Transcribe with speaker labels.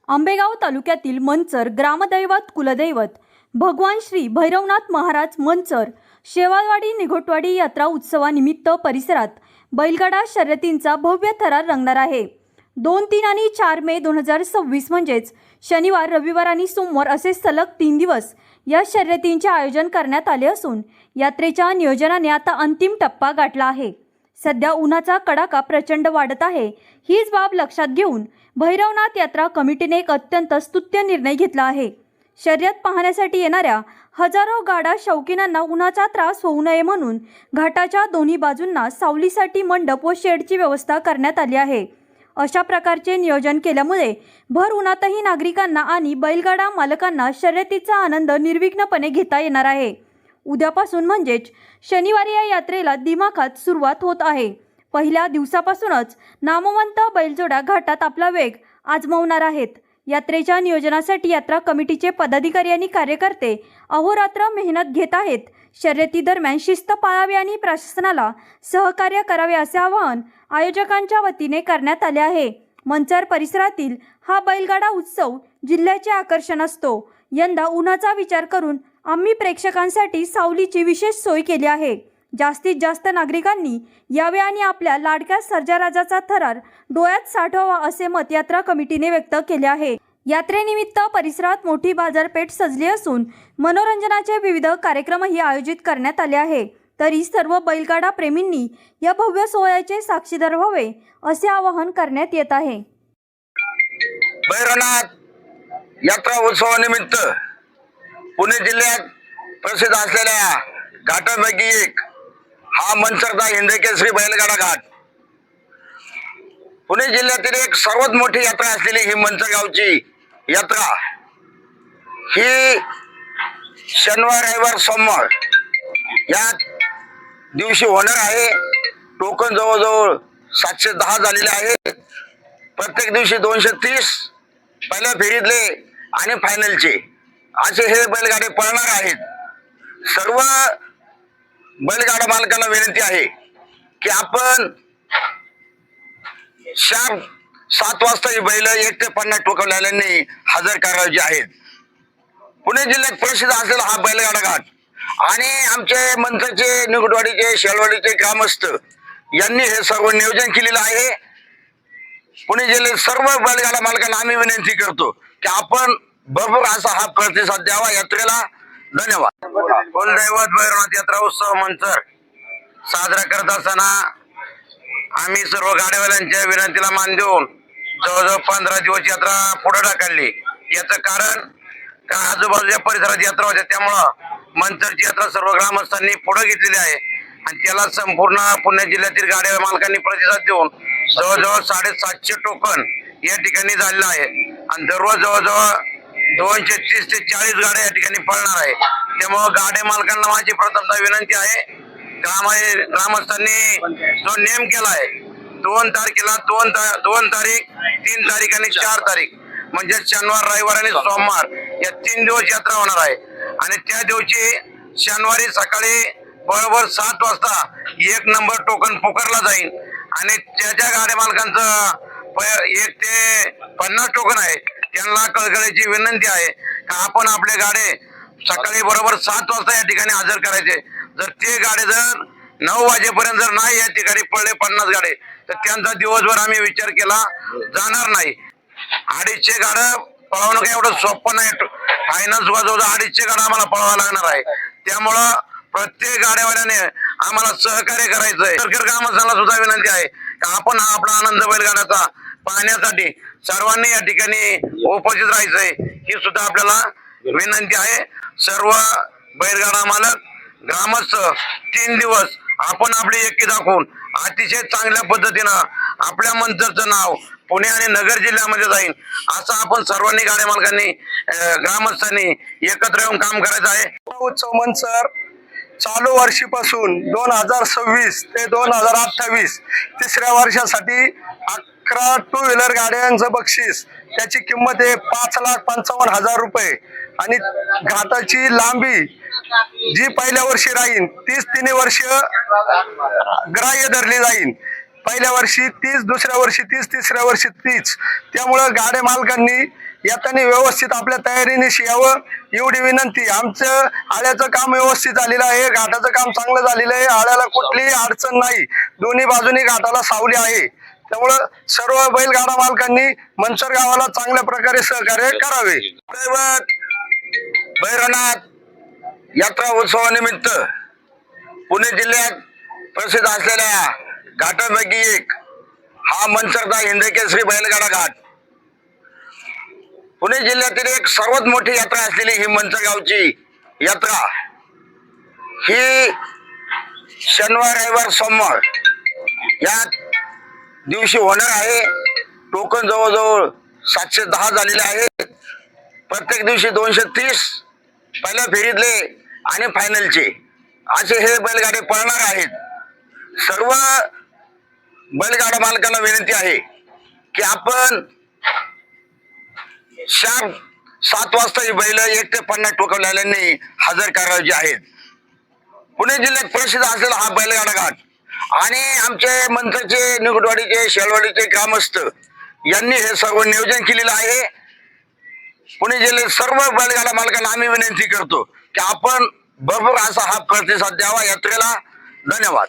Speaker 1: आंबेगाव तालुक्यातील मंचर ग्रामदैवत कुलदैवत भगवान श्री भैरवनाथ महाराज मंचर शेवाळवाडी निघोटवाडी यात्रा उत्सवानिमित्त परिसरात बैलगाडा शर्यतींचा भव्य थरार रंगणार आहे। 2, 3 आणि 4 मे 2026 म्हणजेच शनिवार, रविवार आणि सोमवार असे सलग 3 दिवस या शर्यतींचे आयोजन करण्यात आले असून यात्रेच्या नियोजनाने आता अंतिम टप्पा गाठला आहे। सध्या उन्हाचा कडाका प्रचंड वाढत आहे। हीच बाब लक्षात घेऊन भैरवनाथ यात्रा कमिटीने एक अत्यंत स्तुत्य निर्णय घेतला आहे। शर्यत पाहण्यासाठी येणाऱ्या हजारो गाडा शौकीनांना उन्हाचा त्रास होऊ नये म्हणून घाटाच्या दोन्ही बाजूंना सावलीसाठी मंडप व शेडची व्यवस्था करण्यात आली आहे। अशा प्रकारचे नियोजन केल्यामुळे भर उन्हातही नागरिकांना आणि बैलगाडा मालकांना शर्यतीचा आनंद निर्विघ्नपणे घेता येणार आहे। उद्यापासून म्हणजेच शनिवारी या यात्रेला दिमाखात सुरुवात होत आहे। पहिल्या दिवसापासूनच नामवंत बैलजोड्या घाटात आपला वेग आजमावणार आहेत। यात्रेच्या नियोजनासाठी यात्रा कमिटीचे पदाधिकारी आणि कार्यकर्ते अहोरात्र मेहनत घेत आहेत। शर्यती दरम्यान शिस्त पाळावी आणि प्रशासनाला सहकार्य करावे असे आवाहन आयोजकांच्या वतीने करण्यात आले आहे। मंचर परिसरातील हा बैलगाडा उत्सव जिल्ह्याचे आकर्षण असतो। यंदा उन्हाचा विचार करून आम्ही प्रेक्षकांसाठी सावलीची विशेष सोय केली आहे। जास्तीत जास्त नागरिकांनी यावे आणि आपल्या लाडक्या सर्जाराजाचा थरार डोळ्यात साठवावा असे मत यात्रा कमिटीने व्यक्त केले आहे। यात्रेनिमित्त परिसरात मोठी बाजारपेठ सजली असून मनोरंजनाचे विविध कार्यक्रमही आयोजित करण्यात आले आहे। तरी सर्व बैलगाडा प्रेमींनी या भव्य सोहळ्याचे साक्षीदार व्हावे असे आवाहन करण्यात येत आहे।
Speaker 2: भैरवनाथ यात्रा उत्सवानिमित्त पुणे जिल्ह्यात प्रसिद्ध असलेल्या घाटांपैकी एक हा मंचरचा हिंदकेसरी बैलगाडा घाट। पुणे जिल्ह्यातील एक सर्वात मोठी यात्रा असलेली ही मंचर गावची यात्रा ही शनिवार, रविवार, सोमवार या दिवशी होणार आहे। टोकन जवळजवळ 710 झालेले आहेत। प्रत्येक दिवशी 230 पहिल्या फेरीतले आणि फायनलचे असे हे बैलगाडे पळणार आहेत। सर्व बैलगाडा मालकांना विनंती आहे की आपण 7 वाजता ही बैल 1 ते 50 ठोकवलेल्यांनी हजर करायचे आहेत। पुणे जिल्ह्यात प्रसिद्ध असलेला हा बैलगाडा घाट आणि आमचे मंचरचे, निघोटवाडीचे, शेवाळवाडीचे ग्रामस्थ यांनी हे सर्व नियोजन केलेलं आहे। पुणे जिल्ह्यात सर्व बैलगाडा मालकांना आम्ही विनंती करतो की आपण भरपूर असा हा प्रतिसाद द्यावा यात्रेला। धन्यवाद। कुलदैवत भैरवनाथ यात्रा उत्सव मंचर साजरा करत असताना आम्ही सर्व गाड्यावाल्यांच्या विनंतीला मान देऊन जवळजवळ 15 दिवस यात्रा पुढे ढकलली। याचं कारण का आजूबाजूच्या परिसरात यात्रा होत्या, त्यामुळं मंचरची यात्रा सर्व ग्रामस्थांनी पुढे घेतलेली आहे आणि त्याला संपूर्ण पुणे जिल्ह्यातील गाड्या मालकांनी प्रतिसाद देऊन जवळजवळ 750 टोकन या ठिकाणी झालेलं आहे आणि दररोज जवळजवळ 230 ते 40 गाड्या या ठिकाणी पळणार आहे। त्यामुळे गाड्या मालकांना माझी प्रथमतः विनंती आहे, ग्रामस्थांनी जो नेम केला आहे 2 तारखेला 2 तारीख, 3 तारीख आणि 4 तारीख म्हणजे शनिवार, रविवार आणि सोमवार या 3 दिवस यात्रा होणार आहे आणि त्या दिवशी शनिवारी सकाळी बरोबर 7 वाजता 1 नंबर टोकन पुकारला जाईल आणि ज्या गाड्या मालकांचं 1 ते 50 टोकन आहे त्यांना कळकळीची विनंती आहे की आपण आपले गाडे सकाळी बरोबर 7 वाजता या ठिकाणी हजर करायचे। जर ते गाडे जर 9 वाजेपर्यंत जर नाही या ठिकाणी पडले 50 गाडे तर त्यांचा दिवसभर आम्ही विचार केला जाणार नाही। 250 गाड्या पळवणं काही एवढं सोपं नाही। फायनल जवळजवळ 250 गाड्या आम्हाला पळवावं लागणार आहे। त्यामुळं प्रत्येक गाड्यावाल्याने आम्हाला सहकार्य करायचंय। सरकार ग्रामस्थांना सुद्धा विनंती आहे की आपण हा आपला आनंद बैलगाड्याचा पाहण्यासाठी सर्वांनी या ठिकाणी उपस्थित राहायचंय ही सुद्धा आपल्याला विनंती आहे। सर्व बैलगाडा मालक, ग्रामस्थ 3 दिवस आपण आपली एकी दाखवून अतिशय चांगल्या पद्धतीनं आपल्या मंचरचं नाव पुणे आणि नगर जिल्ह्यामध्ये जाईल असं आपण सर्वांनी गाड्या मालकांनी, ग्रामस्थांनी एकत्र येऊन काम करायचं आहे।
Speaker 3: उत्सव मंचर चालू वर्षीपासून 2026 ते 2028 तिसऱ्या वर्षासाठी 11 टू व्हीलर गाड्यांचं बक्षीस, त्याची किंमत आहे 5,55,000 रुपये आणि घाटाची लांबी जी पहिल्या वर्षी राहील तीच 3 वर्ष ग्राह्य धरली जाईल। पहिल्या वर्षी 30, दुसऱ्या वर्षी 30, तिसऱ्या वर्षी 30. त्यामुळं गाडे मालकांनी येताना व्यवस्थित आपल्या तयारीने यावं एवढी विनंती. आमचं आळ्याचं काम व्यवस्थित झालेलं आहे, घाटाचं काम चांगलं झालेलं आहे, आळ्याला कुठलीही अडचण नाही, दोन्ही बाजूनी घाटाला सावली आहे. त्यामुळं सर्व बैलगाडा मालकांनी मंचर गावाला चांगल्या प्रकारे सहकार्य करावे.
Speaker 2: भैरवनाथ यात्रा उत्सवानिमित्त पुणे जिल्ह्यात प्रसिद्ध असलेल्या घाटापैकी एक हा मंचरचा हिंदकेसरी बैलगाडा घाट. पुणे जिल्ह्यातील एक सर्वात मोठी यात्रा असलेली ही मंचर गावची यात्रा ही शनिवार, रविवार, सोमवार या दिवशी होणार आहे. टोकन जवळजवळ 710 झालेले आहेत. प्रत्येक दिवशी 230 पहिल्या फेरीतले आणि फायनलचे असे हे बैलगाडे पळणार आहेत. सर्व बैलगाडा मालकांना विनंती आहे की आपण 7 वाजता ही बैल 1 ते 50 टोकवलेल्यांनी हजर करायचे आहेत. पुणे जिल्ह्यात प्रसिद्ध असलेला हा बैलगाडा घाट आणि आमचे मंचरचे, निगुटवाडीचे, शेलवाडीचे ग्रामस्थ यांनी हे सर्व नियोजन केलेलं आहे. पुणे जिल्ह्यात सर्व बैलगाडा मालकांना आम्ही विनंती करतो की आपण भरपूर असा हा प्रतिसाद द्यावा यात्रेला. धन्यवाद.